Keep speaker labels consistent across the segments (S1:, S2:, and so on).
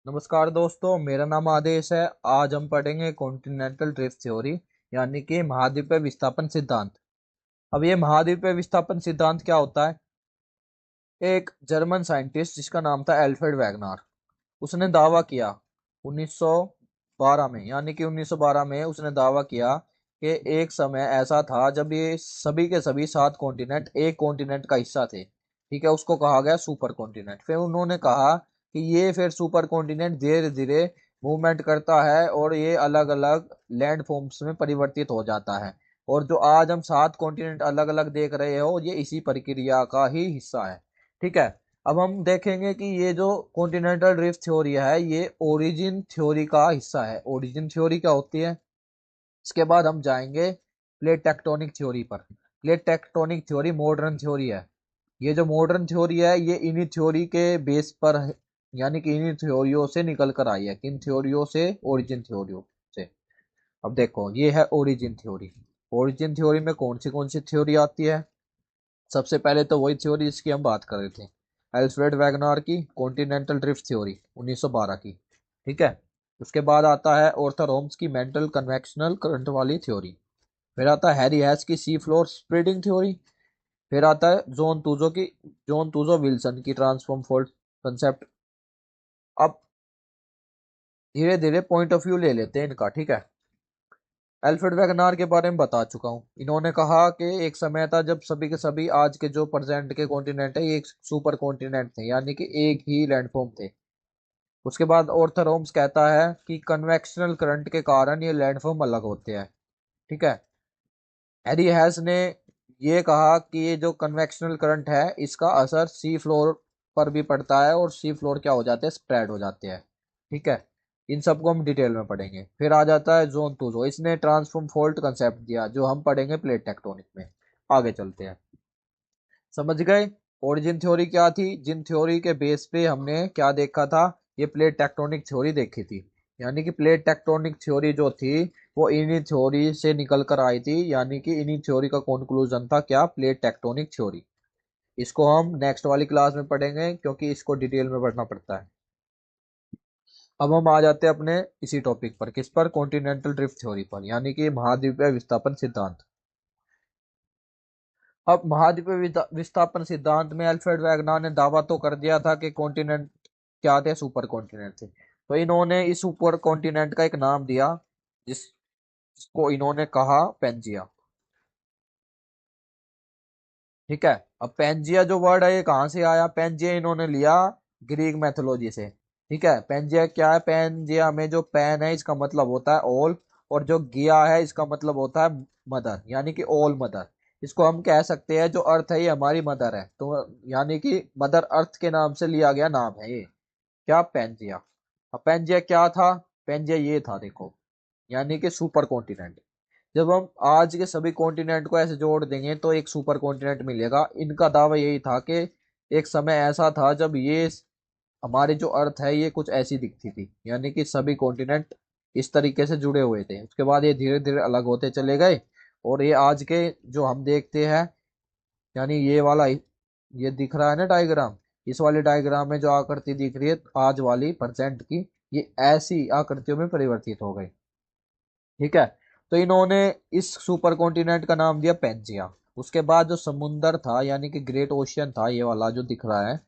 S1: नमस्कार दोस्तों, मेरा नाम आदेश है। आज हम पढ़ेंगे कॉन्टिनेंटल ड्रिफ्ट थ्योरी, यानी कि महाद्वीपीय विस्थापन सिद्धांत। अब ये महाद्वीपीय विस्थापन सिद्धांत क्या होता है? एक जर्मन साइंटिस्ट जिसका नाम था एल्फ्रेड वैगनार, उसने दावा किया 1912 में, यानी कि 1912 में उसने दावा किया कि एक समय ऐसा था जब ये सभी के सभी 7 कॉन्टिनेंट एक कॉन्टिनेंट का हिस्सा थे। ठीक है, उसको कहा गया सुपर कॉन्टिनेंट। फिर उन्होंने कहा कि ये फिर सुपर कॉन्टिनेंट धीरे धीरे मूवमेंट करता है और ये अलग अलग लैंड फॉर्म्स में परिवर्तित हो जाता है। और जो आज हम 7 कॉन्टिनेंट अलग अलग देख रहे हो, ये इसी प्रक्रिया का ही हिस्सा है। ठीक है। अब हम देखेंगे कि ये जो कॉन्टिनेंटल ड्रिफ्ट थ्योरी है, ये ओरिजिन थ्योरी का हिस्सा है। ओरिजिन थ्योरी क्या होती है? इसके बाद हम जाएंगे प्लेट टेक्टोनिक थ्योरी पर। Plate tectonic theory modern theory है। ये जो मॉडर्न थ्योरी है, ये इन्हीं थ्योरी के बेस पर यानी कि इन्हीं थ्योरियों से निकल कर आई है। किन थ्योरियों से? ओरिजिन थ्योरियों से। अब देखो, ये है ओरिजिन थ्योरी। ओरिजिन थ्योरी में कौन सी थ्योरी आती है? सबसे पहले तो वही थ्योरी जिसकी हम बात कर रहे थे, एल्फ्रेड वैगनार की कॉन्टिनेंटल ड्रिफ्ट थ्योरी 1912 की। ठीक है। उसके बाद आता है ऑर्थर होम्स की मेंटल कन्वेक्शनल करंट वाली थ्योरी। फिर आता है हैरी हैस की सी फ्लोर स्प्रेडिंग थ्योरी। फिर आता है जॉन तूजो विल्सन की ट्रांसफॉर्म फोल्ड कंसेप्ट। अब धीरे धीरे पॉइंट ऑफ व्यू ले लेते हैं इनका। ठीक है। एल्फ्रेड वैगनार के बारे में बता चुका हूँ। इन्होंने कहा कि एक समय था जब सभी के सभी आज के जो प्रेजेंट के कॉन्टिनेंट है, ये एक सुपर कॉन्टिनेंट थे, यानी कि एक ही लैंडफॉर्म थे। उसके बाद ऑर्थर होम्स कहता है कि कन्वेक्शनल करंट के कारण ये लैंडफॉर्म अलग होते हैं। ठीक है। हैरी हैस ने ये कहा कि ये जो कन्वेक्शनल करंट है, इसका असर सी फ्लोर पर भी पड़ता है और सी फ्लोर क्या हो जाते हैं? स्प्रेड हो जाते हैं। ठीक है। इन सबको हम डिटेल में पढ़ेंगे। फिर आ जाता है जोन टूजो, इसने ट्रांसफॉर्म फॉल्ट कंसेप्ट दिया, जो हम पढ़ेंगे प्लेट टेक्टोनिक में। आगे चलते हैं। समझ गए ओरिजिन थ्योरी क्या थी? जिन थ्योरी के बेस पे हमने क्या देखा था, ये प्लेट टेक्टोनिक थ्योरी देखी थी। यानी कि प्लेट टेक्टोनिक थ्योरी जो थी, वो इन्हीं थ्योरी से निकल कर आई थी। यानी कि इन्हीं थ्योरी का कंक्लूजन था क्या? Plate tectonic theory. इसको हम नेक्स्ट वाली क्लास में पढ़ेंगे, क्योंकि इसको डिटेल में पढ़ना पड़ता है। अब हम आ जाते हैं अपने इसी टॉपिक पर। किस पर? कॉन्टिनेंटल ड्रिफ्ट थ्योरी पर, यानी कि महाद्वीपीय विस्थापन सिद्धांत। अब महाद्वीपीय विस्थापन सिद्धांत में अल्फ्रेड वैगनार ने दावा तो कर दिया था कि कॉन्टिनेंट क्या थे? सुपर कॉन्टिनेंट थे। तो इन्होंने इस सुपर कॉन्टिनेंट का एक नाम दिया, जिसको इन्होंने कहा पेंजिया। ठीक है। अब पेंजिया जो वर्ड है, ये कहाँ से आया? पेंजिया इन्होंने लिया ग्रीक मैथोलॉजी से। ठीक है। पेंजिया क्या है? पेंजिया में जो पेन है, इसका मतलब होता है ऑल, और जो गिया है, इसका मतलब होता है मदर, यानी कि ऑल मदर। इसको हम कह सकते हैं जो अर्थ है, ये हमारी मदर है। तो यानी कि मदर अर्थ के नाम से लिया गया नाम है ये। क्या? पेंजिया। अब पेंजिया क्या था? पेंजिया ये था, देखो, यानी कि सुपर कॉन्टिनेंट। जब हम आज के सभी कॉन्टिनेंट को ऐसे जोड़ देंगे तो एक सुपर कॉन्टिनेंट मिलेगा। इनका दावा यही था कि एक समय ऐसा था जब ये हमारी जो अर्थ है, ये कुछ ऐसी दिखती थी, यानी कि सभी कॉन्टिनेंट इस तरीके से जुड़े हुए थे। उसके बाद ये धीरे धीरे अलग होते चले गए, और ये आज के जो हम देखते हैं, यानी ये वाला ये दिख रहा है ना डायग्राम, इस वाले डायग्राम में जो आकृति दिख रही है आज वाली प्रेजेंट की, ये ऐसी आकृतियों में परिवर्तित हो गई। ठीक है। तो इन्होंने इस सुपर कॉन्टिनेंट का नाम दिया पेंजिया। उसके बाद जो समुंदर था, यानी कि ग्रेट ओशियन था, ये वाला जो दिख रहा है,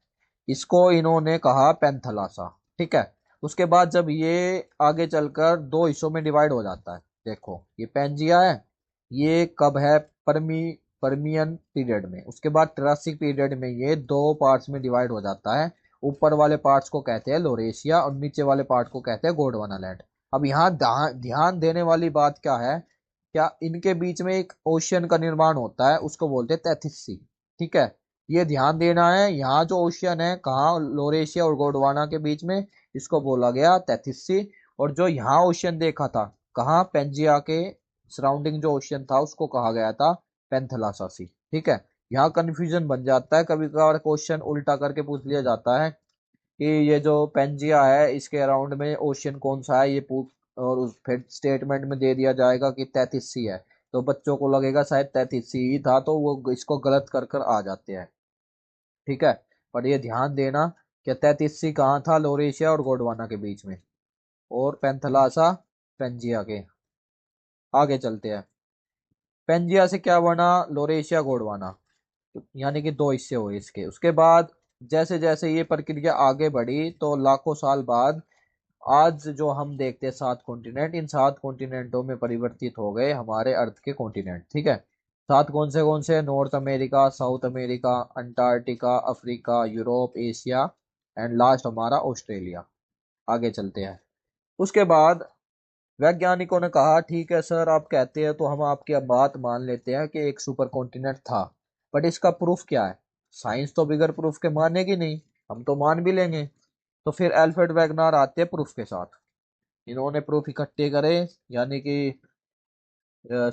S1: इसको इन्होंने कहा पेंथलासा। ठीक है। उसके बाद जब ये आगे चलकर दो हिस्सों में डिवाइड हो जाता है, देखो ये पेंजिया है, ये कब है? परमियन पीरियड में। उसके बाद ट्रासिक पीरियड में ये दो पार्ट्स में डिवाइड हो जाता है। ऊपर वाले पार्ट्स को कहते हैं लोरेशिया, और नीचे वाले पार्ट को कहते हैं गोंडवाना लैंड। अब यहाँ ध्यान देने वाली बात क्या है? क्या इनके बीच में एक ओशियन का निर्माण होता है, उसको बोलते हैं तैथिस सी। ठीक है। ये ध्यान देना है, यहाँ जो ओशियन है कहाँ? लोरेशिया और गोंडवाना के बीच में, इसको बोला गया तैथिस सी। और जो यहाँ ओशियन देखा था, कहाँ? पेंजिया के सराउंडिंग जो ओशियन था, उसको कहा गया था पेंथलासा सी। ठीक है। यहाँ कंफ्यूजन बन जाता है, कभी कभार क्वेश्चन उल्टा करके पूछ लिया जाता है कि ये जो पेंजिया है, इसके अराउंड में ओशियन कौन सा है, ये पूछ, और उस फिर स्टेटमेंट में दे दिया जाएगा कि 33 है। तो बच्चों को लगेगा शायद 33 ही था, तो वो इसको गलत कर कर आ जाते हैं। ठीक है। पर ये ध्यान देना, क्या तैतीसी कहाँ था? लोरेशिया और गोंडवाना के बीच में, और पैंथलासा पेंजिया के। आगे चलते हैं। पेंजिया से क्या बना? लोरेशिया गोंडवाना, यानी कि दो हिस्से हुए इसके। उसके बाद जैसे जैसे ये प्रक्रिया आगे बढ़ी तो लाखों साल बाद आज जो हम देखते हैं 7 कॉन्टिनेंट, इन 7 कॉन्टिनेंटों में परिवर्तित हो गए हमारे अर्थ के कॉन्टिनेंट। ठीक है, 7 कौन से? North America, south America, Antarctica, Africa, Europe, Asia and last हमारा ऑस्ट्रेलिया। आगे चलते हैं। उसके बाद वैज्ञानिकों ने कहा ठीक है सर, आप कहते हैं तो हम आपकी अब बात मान लेते हैं कि एक सुपर कॉन्टिनेंट था, बट इसका प्रूफ क्या है? साइंस तो बिगर प्रूफ के मानेगी नहीं, हम तो मान भी लेंगे। तो फिर एल्फ्रेड वैगनार आते हैं प्रूफ के साथ। इन्होंने प्रूफ इकट्ठे करे, यानी कि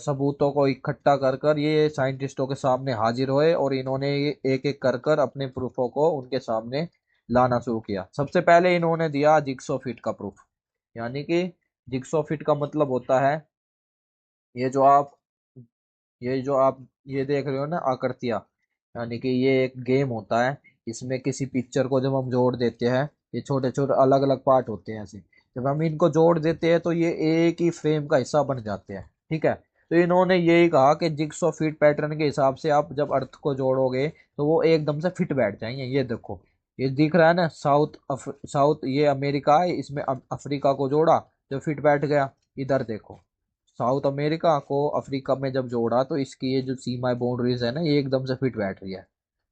S1: सबूतों को इकट्ठा कर कर ये साइंटिस्टों के सामने हाजिर हुए, और इन्होंने एक एक कर कर अपने प्रूफों को उनके सामने लाना शुरू किया। सबसे पहले इन्होंने दिया जिग्सो फिट का प्रूफ, यानी कि जिग्सो फिट का मतलब होता है ये जो आप ये जो आप ये देख रहे हो ना आकृतियाँ, यानी कि ये एक गेम होता है। इसमें किसी पिक्चर को जब हम जोड़ देते हैं, ये छोटे छोटे अलग अलग पार्ट होते हैं ऐसे, जब हम इनको जोड़ देते हैं तो ये एक ही फ्रेम का हिस्सा बन जाते हैं। ठीक है, तो इन्होंने यही कहा कि जिग्सो फिट पैटर्न के हिसाब से आप जब अर्थ को जोड़ोगे तो वो एकदम से फिट बैठ जाएंगे। ये देखो, ये दिख रहा है ना, साउथ ये अमेरिका है, इसमें अफ्रीका को जोड़ा जो फिट बैठ गया। इधर देखो, साउथ अमेरिका को अफ्रीका में जब जोड़ा तो इसकी ये जो सीमाएं बाउंड्रीज है ना, ये एकदम से फिट बैठ रही है।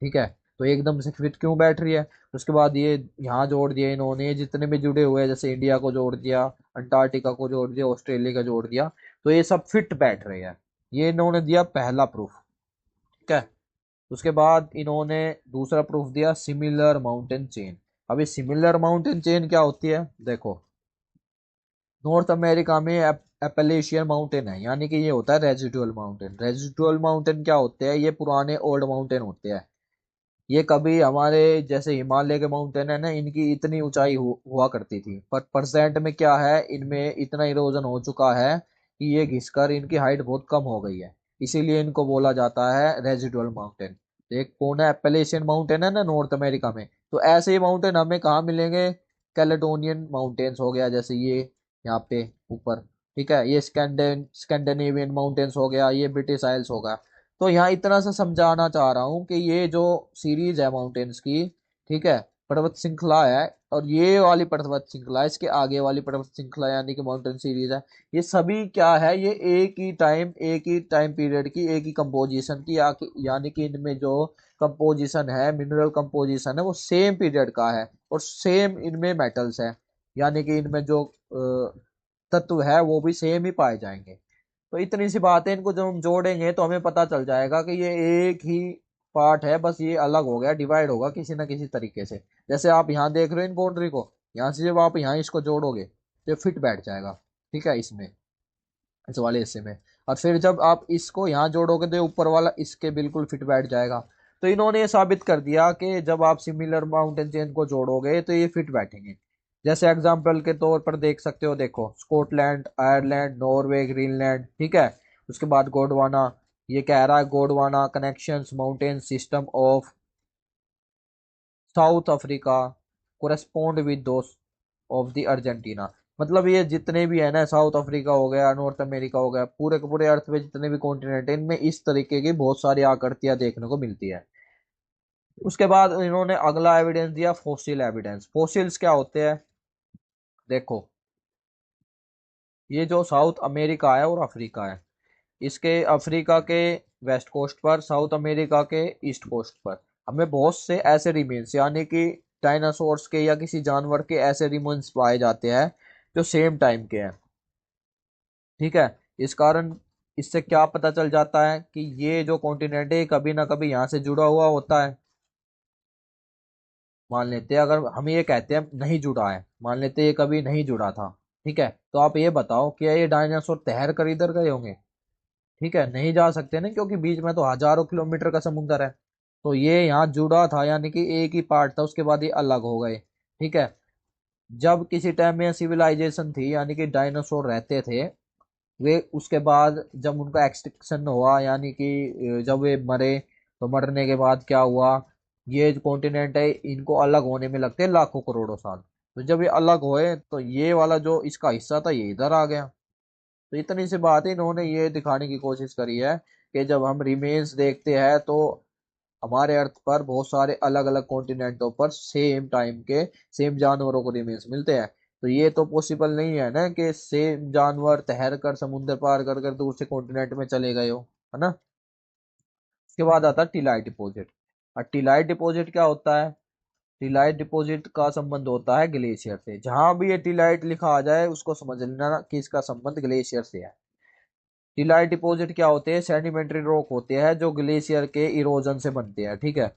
S1: ठीक है, तो एकदम से फिट क्यों बैठ रही है? उसके बाद ये यहाँ जोड़ दिया इन्होंने, जितने भी जुड़े हुए हैं, जैसे इंडिया को जोड़ दिया, अंटार्कटिका को जोड़ दिया, ऑस्ट्रेलिया का जोड़ दिया, तो ये सब फिट बैठ रहे हैं। ये इन्होंने दिया पहला प्रूफ। ठीक है, उसके बाद इन्होंने दूसरा प्रूफ दिया सिमिलर माउंटेन चेन। अभी सिमिलर माउंटेन चेन क्या होती है? देखो, नॉर्थ अमेरिका में एपेलेशियन माउंटेन है, यानी कि ये होता है रेजिडुअल माउंटेन। रेजिडुअल माउंटेन क्या होते हैं? ये पुराने ओल्ड माउंटेन होते हैं। ये कभी हमारे जैसे हिमालय के माउंटेन है ना, इनकी इतनी ऊंचाई हुआ करती थी, पर परसेंट में क्या है, इनमें इतना इरोजन हो चुका है कि ये घिसकर इनकी हाइट बहुत कम हो गई है। इसीलिए इनको बोला जाता है रेजिडुअल माउंटेन। एक कौन है? एपेलेशियन माउंटेन है ना नॉर्थ अमेरिका में, तो ऐसे ही माउंटेन हमें कहाँ मिलेंगे? कैलेडोनियन माउंटेन्स हो गया, जैसे ये यहाँ पे ऊपर। ठीक है, ये स्कैंडिनेवियन माउंटेन्स हो गया, ये ब्रिटिश आइल्स हो गया। तो यहाँ इतना सा समझाना चाह रहा हूँ कि ये जो सीरीज है माउंटेन्स की, ठीक है, पर्वत श्रृंखला है, और ये वाली पर्वत श्रृंखला है, इसके आगे वाली पर्वत श्रृंखला यानी कि माउंटेन सीरीज है, ये सभी क्या है? ये एक ही टाइम पीरियड की, एक ही कंपोजिशन की, यानी कि इनमें जो कंपोजिशन है, मिनरल कंपोजिशन है, वो सेम पीरियड का है, और सेम इनमें मेटल्स है, यानी कि इनमें जो तत्व है वो भी सेम ही पाए जाएंगे। तो इतनी सी बात है, इनको जब हम जोड़ेंगे तो हमें पता चल जाएगा कि ये एक ही पार्ट है, बस ये अलग हो गया, डिवाइड होगा किसी ना किसी तरीके से। जैसे आप यहाँ देख रहे हो इन बाउंड्री को, यहाँ से जब आप यहाँ इसको जोड़ोगे तो ये फिट बैठ जाएगा। ठीक है, इसमें, इस वाले हिस्से में। और फिर जब आप इसको यहाँ जोड़ोगे तो ये ऊपर वाला इसके बिल्कुल फिट बैठ जाएगा। तो इन्होंने ये साबित कर दिया कि जब आप सिमिलर माउंटेन चेन को जोड़ोगे तो ये फिट बैठेंगे। जैसे एग्जाम्पल के तौर पर देख सकते हो, देखो स्कॉटलैंड, आयरलैंड, नॉर्वे, ग्रीनलैंड। ठीक है, उसके बाद गोंडवाना, ये कह रहा है Gondwana connections mountain system of South Africa correspond with those of the Argentina. मतलब ये जितने भी है ना, साउथ अफ्रीका हो गया, नॉर्थ अमेरिका हो गया, पूरे के पूरे अर्थ में जितने भी कॉन्टिनेंट है, इनमें इस तरीके की बहुत सारी आकृतियां देखने को मिलती है। उसके बाद इन्होंने अगला एविडेंस दिया फॉसिल एविडेंस। फॉसिल्स क्या होते हैं? देखो, ये जो साउथ अमेरिका है और अफ्रीका है, इसके अफ्रीका के वेस्ट कोस्ट पर, साउथ अमेरिका के ईस्ट कोस्ट पर हमें बहुत से ऐसे रिमेन्स, यानी कि डायनासोर्स के या किसी जानवर के ऐसे रिमेन्स पाए जाते हैं जो सेम टाइम के हैं। ठीक है, इस कारण इससे क्या पता चल जाता है कि ये जो कॉन्टिनेंट है कभी ना कभी यहाँ से जुड़ा हुआ होता है। मान लेते हैं, अगर हम ये कहते हैं नहीं जुड़ा है, मान लेते हैं ये कभी नहीं जुड़ा था। ठीक है, तो आप ये बताओ क्या ये डायनासोर तैर कर इधर गए होंगे? ठीक है, नहीं जा सकते ना, क्योंकि बीच में तो हजारों किलोमीटर का समुंदर है। तो ये यहाँ जुड़ा था, यानी कि एक ही पार्ट था, उसके बाद ये अलग हो गए। ठीक है, जब किसी टाइम में सिविलाइजेशन थी, यानी कि डायनासोर रहते थे, वे उसके बाद जब उनका एक्सटिंक्शन हुआ, यानी कि जब वे मरे, तो मरने के बाद क्या हुआ? ये जो कॉन्टिनेंट है इनको अलग होने में लगते हैं लाखों करोड़ों साल। तो जब ये अलग हुए तो ये वाला जो इसका हिस्सा था ये इधर आ गया। तो इतनी सी बात है, इन्होंने ये दिखाने की कोशिश करी है कि जब हम रिमेन्स देखते हैं तो हमारे अर्थ पर बहुत सारे अलग अलग कॉन्टिनेंटों पर सेम टाइम के सेम जानवरों को रिमेन्स मिलते हैं। तो ये तो पॉसिबल नहीं है ना कि सेम जानवर तैर कर समुद्र पार कर कर दूसरे कॉन्टिनेंट में चले गए हो, है ना। उसके बाद आता है टिलाइट डिपॉजिट। और टिलाइट डिपॉजिट क्या होता है? टिलाइट डिपॉजिट का संबंध होता है ग्लेशियर से। जहां भी ये टिलाइट लिखा आ जाए उसको समझ लेना कि इसका संबंध ग्लेशियर से है। टिलाइट डिपॉजिट क्या होते हैं? सेडिमेंट्री रॉक होते हैं जो ग्लेशियर के इरोजन से बनते हैं, ठीक है।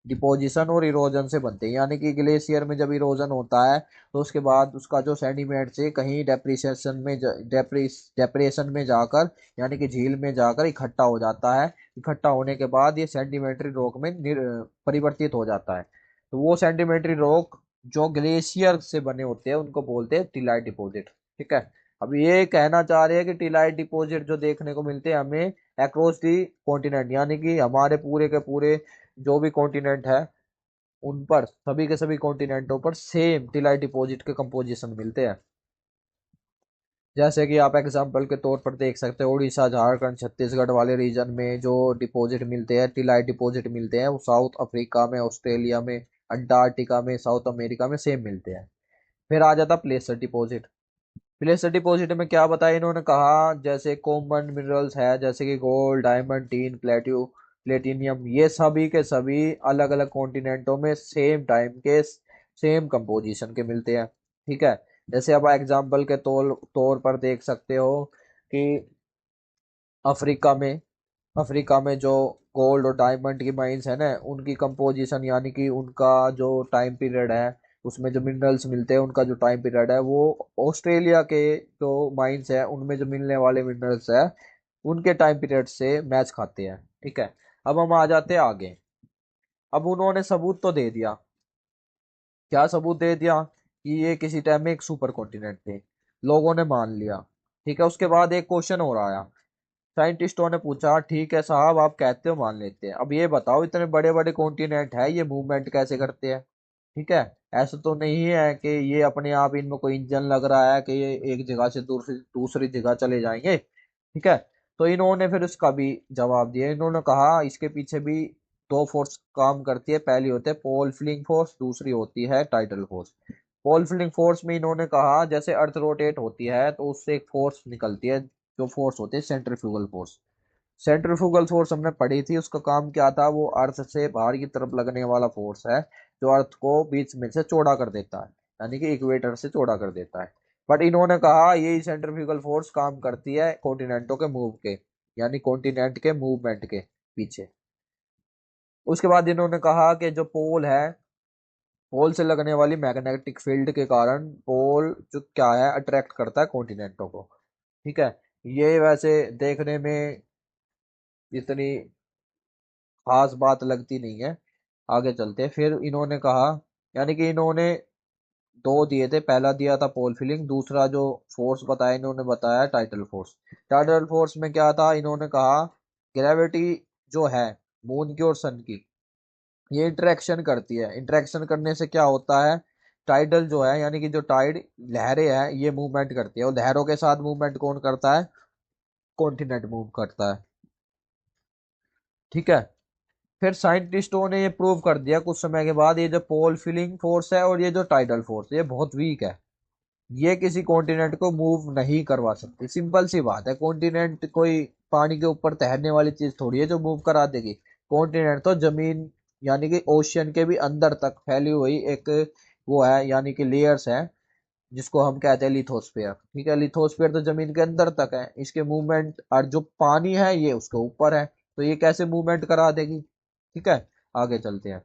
S1: डिपोजिशन और इरोजन से बनते हैं, यानी कि ग्लेशियर में जब इरोजन होता है तो उसके बाद उसका जो सेडिमेंट से कहीं डेप्रिसिएशन में डेप्रेशन में जाकर, यानी कि झील में जाकर इकट्ठा हो जाता है। इकट्ठा होने के बाद ये सेडिमेंट्री रॉक में परिवर्तित हो जाता है। तो वो सेडिमेंट्री रॉक जो ग्लेशियर से बने होते हैं उनको बोलते हैं टिलाइट डिपॉजिट, ठीक है। अब ये कहना चाह रहे हैं कि टिलाइट डिपॉजिट जो देखने को मिलते हैं हमें अक्रॉस दी कॉन्टिनेंट, यानी कि हमारे पूरे के पूरे जो भी कॉन्टिनेंट है उन पर, सभी के सभी कॉन्टिनेंटों पर सेम टिलाइट डिपॉजिट के कंपोजिशन मिलते हैं। जैसे कि आप एग्जांपल के तौर पर देख सकते हो, उड़ीसा झारखंड छत्तीसगढ़ वाले रीजन में जो डिपॉजिट मिलते हैं, टिलाइट डिपॉजिट मिलते हैं, वो साउथ अफ्रीका में, ऑस्ट्रेलिया में, अंटार्कटिका में, साउथ अमेरिका में सेम मिलते हैं। फिर आ जाता प्लेसर डिपॉजिट। प्लेसर डिपॉजिट में क्या बताया इन्होंने, कहा जैसे कॉमन मिनरल्स है जैसे कि गोल्ड, डायमंड, टीन, प्लेटिनियम, ये सभी के सभी अलग अलग कॉन्टिनेंटों में सेम टाइम के सेम कंपोजिशन के मिलते हैं, ठीक है। जैसे आप एग्जांपल के तौर पर देख सकते हो कि अफ्रीका में अफ्रीका में जो गोल्ड और डायमंड की माइंस है ना, उनकी कंपोजिशन, यानी कि उनका जो टाइम पीरियड है, उसमें जो मिनरल्स मिलते हैं उनका जो टाइम पीरियड है, वो ऑस्ट्रेलिया के जो माइंस है उनमें जो मिलने वाले मिनरल्स है उनके टाइम पीरियड से मैच खाते हैं, ठीक है। अब हम आ जाते हैं आगे। अब उन्होंने सबूत तो दे दिया। क्या सबूत दे दिया? कि ये किसी टाइम में एक सुपर कॉन्टिनेंट थे, लोगों ने मान लिया, ठीक है। उसके बाद एक क्वेश्चन और आया। साइंटिस्टों ने पूछा, ठीक है साहब आप कहते हो मान लेते हैं, अब ये बताओ इतने बड़े बड़े कॉन्टिनेंट है ये मूवमेंट कैसे करते हैं, ठीक है। ऐसा तो नहीं है कि ये अपने आप इनमें कोई इंजन लग रहा है कि ये एक जगह से दूसरी दूसरी जगह चले जाएंगे, ठीक है। तो इन्होंने फिर उसका भी जवाब दिया। इन्होंने कहा इसके पीछे भी दो फोर्स काम करती है। पहली होती है पोल फिलिंग फोर्स, दूसरी होती है टाइडल फोर्स। पोल फिलिंग फोर्स में इन्होंने कहा जैसे अर्थ रोटेट होती है तो उससे एक फोर्स निकलती है, जो फोर्स होती है सेंट्रीफ्यूगल फोर्स। सेंट्रीफ्यूगल फोर्स हमने पढ़ी थी, उसका काम क्या था? वो अर्थ से बाहर की तरफ लगने वाला फोर्स है जो अर्थ को बीच में से चौड़ा कर देता है, यानी कि इक्वेटर से चौड़ा कर देता है। बट इन्होंने कहा यही सेंट्रीफ्यूगल फोर्स काम करती है कॉन्टिनेंटों के मूव के, यानी कॉन्टिनेंट के मूवमेंट के पीछे। उसके बाद इन्होंने कहा कि जो पोल है, पोल से लगने वाली मैग्नेटिक फील्ड के कारण पोल जो क्या है अट्रैक्ट करता है कॉन्टिनेंटों को, ठीक है। ये वैसे देखने में इतनी खास बात लगती नहीं है। आगे चलते हैं। फिर इन्होंने कहा, यानी कि इन्होंने दो दिए थे, पहला दिया था पोल फिलिंग, दूसरा जो फोर्स बताया इन्होंने बताया टाइटल फोर्स। टाइटल फोर्स में क्या था? इन्होंने कहा ग्रेविटी जो है मून की और सन की, ये इंटरेक्शन करती है। इंटरेक्शन करने से क्या होता है? टाइडल जो है, यानी कि जो टाइड लहरें हैं ये मूवमेंट करती है, और लहरों के साथ मूवमेंट कौन करता है? कॉन्टिनेंट मूव करता है, ठीक है। फिर साइंटिस्टों ने ये प्रूव कर दिया कुछ समय के बाद, ये जो पोल फिलिंग फोर्स है और ये जो टाइडल फोर्स ये बहुत वीक है, ये किसी कॉन्टिनेंट को मूव नहीं करवा सकती। सिंपल सी बात है, कॉन्टिनेंट कोई पानी के ऊपर तैरने वाली चीज थोड़ी है जो मूव करा देगी। कॉन्टिनेंट तो जमीन, यानी कि ओशियन के भी अंदर तक फैली हुई एक वो है, यानी कि लेयर्स है, जिसको हम कहते हैं लिथोस्फेयर, ठीक है। लिथोस्फेयर तो जमीन के अंदर तक है, इसके मूवमेंट, और जो पानी है ये उसके ऊपर है, तो ये कैसे मूवमेंट करा देगी, ठीक है। आगे चलते हैं।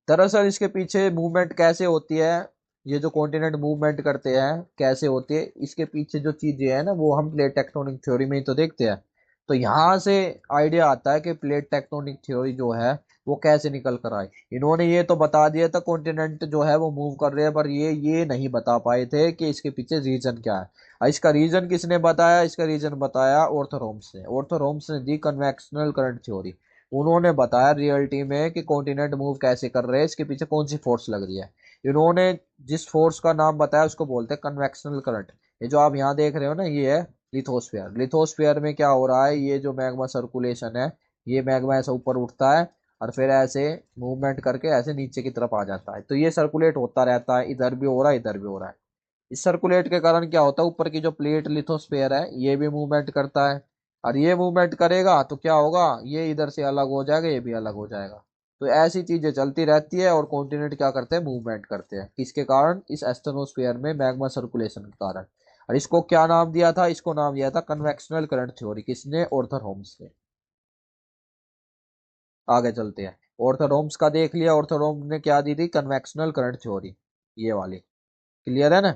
S1: दरअसल इसके पीछे मूवमेंट कैसे होती है, ये जो कॉन्टिनेंट मूवमेंट करते हैं कैसे होती है, इसके पीछे जो चीजें है ना वो हम प्लेट टेक्टोनिक थ्योरी में ही तो देखते हैं। तो यहाँ से आइडिया आता है कि प्लेट टेक्टोनिक थ्योरी जो है वो कैसे निकल कर आई। इन्होंने ये तो बता दिया था कॉन्टिनेंट जो है वो मूव कर रहे हैं, पर ये नहीं बता पाए थे कि इसके पीछे रीजन क्या है। और इसका रीजन किसने बताया? इसका रीजन बताया ऑर्थोरोम्स ने। ऑर्थोरोम्स ने दी कन्वेक्शनल करंट थ्योरी। उन्होंने बताया रियलिटी में कि कॉन्टिनेंट मूव कैसे कर रहे हैं, इसके पीछे कौन सी फोर्स लग रही है। इन्होंने जिस फोर्स का नाम बताया उसको बोलते हैं कन्वेक्शनल करंट। ये जो आप यहाँ देख रहे हो ना, ये है लिथोस्फीयर। लिथोस्फीयर में क्या हो रहा है, ये जो मैग्मा सर्कुलेशन है, ये मैग्मा ऐसा ऊपर उठता है और फिर ऐसे मूवमेंट करके ऐसे नीचे की तरफ आ जाता है। तो ये सर्कुलेट होता रहता है, इधर भी हो रहा है इधर भी हो रहा है। इस सर्कुलेट के कारण क्या होता है, ऊपर की जो प्लेट लिथोस्फेयर है ये भी मूवमेंट करता है। और ये मूवमेंट करेगा तो क्या होगा, ये इधर से अलग हो जाएगा, ये भी अलग हो जाएगा। तो ऐसी चीजें चलती रहती है और कॉन्टिनेंट क्या करते हैं, मूवमेंट करते हैं। किसके कारण, इस एस्टेनोस्फेयर में मैग्मा सर्कुलेशन के कारण। और इसको क्या नाम दिया था, इसको नाम दिया था कन्वेक्शनल करंट थ्योरी। किसने, ऑर्थर होम्स ने। आगे चलते हैं। ऑर्थर होम्स का देख लिया, ऑर्थर होम्स ने क्या दी थी, कन्वेक्शनल करंट थ्योरी, ये वाली। क्लियर है ना।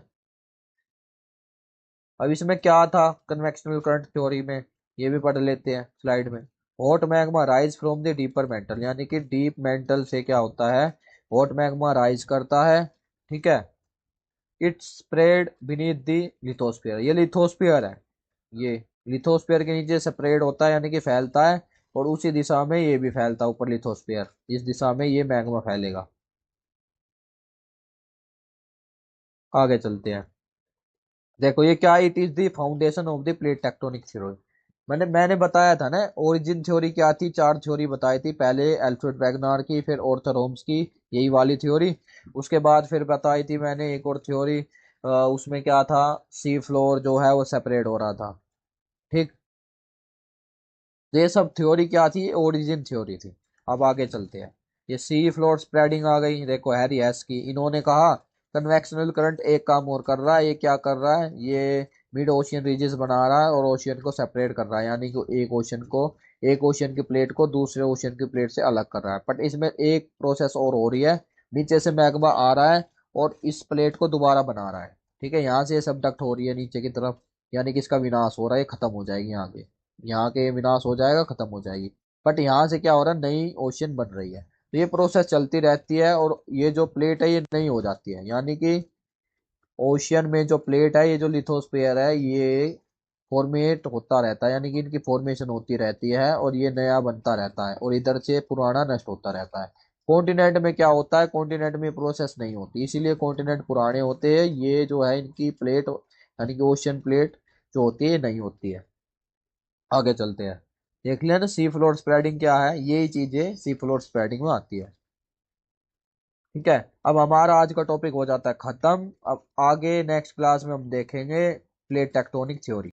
S1: अब इसमें क्या था कन्वेक्शनल करंट थ्योरी में, ये भी पढ़ लेते हैं स्लाइड में। Hot magma rise from the deeper mental, यानी कि डीप मेंटल से क्या होता है, हॉट मैग्मा राइज करता है। ठीक है। It's spread beneath the lithosphere, ये लिथोस्फीयर है। ये लिथोस्फीयर के नीचे स्प्रेड होता है, यानी कि फैलता है। और उसी दिशा में ये भी फैलता है ऊपर लिथोस्फीयर, इस दिशा में ये मैग्मा फैलेगा। आगे चलते हैं। देखो ये क्या, it is the foundation of the plate tectonic theory. मैंने बताया था ना, ओरिजिन थ्योरी क्या थी, चार थ्योरी बताई थी। पहले अल्फ्रेड वैगनार की, फिर ऑर्थर होम्स की, यही वाली थ्योरी। उसके बाद फिर बताई थी मैंने एक और थ्योरी, उसमें क्या था, सी फ्लोर जो है वो सेपरेट हो रहा था। ठीक। ये सब थ्योरी क्या थी, ओरिजिन थ्योरी थी। अब आगे चलते हैं। ये सी फ्लोर स्प्रेडिंग आ गई, देखो हैरी हेस की। इन्होंने कहा कन्वेक्शनल करंट एक काम और कर रहा है, ये क्या कर रहा है, ये मिड ओशियन रीजस बना रहा है और ओशियन को सेपरेट कर रहा है, यानी कि एक ओशियन की प्लेट को दूसरे ओशियन की प्लेट से अलग कर रहा है। बट इसमें एक प्रोसेस और हो रही है, नीचे से मैग्मा आ रहा है और इस प्लेट को दोबारा बना रहा है। ठीक है, यहाँ से ये सबडक्ट हो रही है नीचे की तरफ, यानी कि इसका विनाश हो रहा है, ये खत्म हो जाएगी आगे। यहाँ के विनाश हो जाएगा, खत्म हो जाएगी। बट यहाँ से क्या हो रहा है, नई ओशियन बन रही है। तो ये प्रोसेस चलती रहती है और ये जो प्लेट है ये नई हो जाती है, यानी कि ओशियन में जो प्लेट है, ये जो लिथोस्फीयर है, ये फॉर्मेट होता रहता है, यानी कि इनकी फॉर्मेशन होती रहती है और ये नया बनता रहता है और इधर से पुराना नष्ट होता रहता है। कॉन्टिनेंट में क्या होता है, कॉन्टिनेंट में प्रोसेस नहीं होती, इसीलिए कॉन्टिनेंट पुराने होते हैं। ये जो है इनकी प्लेट, यानी कि ओशियन प्लेट जो होती है ये नहीं होती है। आगे चलते हैं। देख लिया ना सी फ्लोर स्प्रेडिंग क्या है, यही चीजें सी फ्लोर स्प्रेडिंग में आती है। ठीक है। अब हमारा आज का टॉपिक हो जाता है खत्म। अब आगे नेक्स्ट क्लास में हम देखेंगे प्लेट टेक्टोनिक थ्योरी।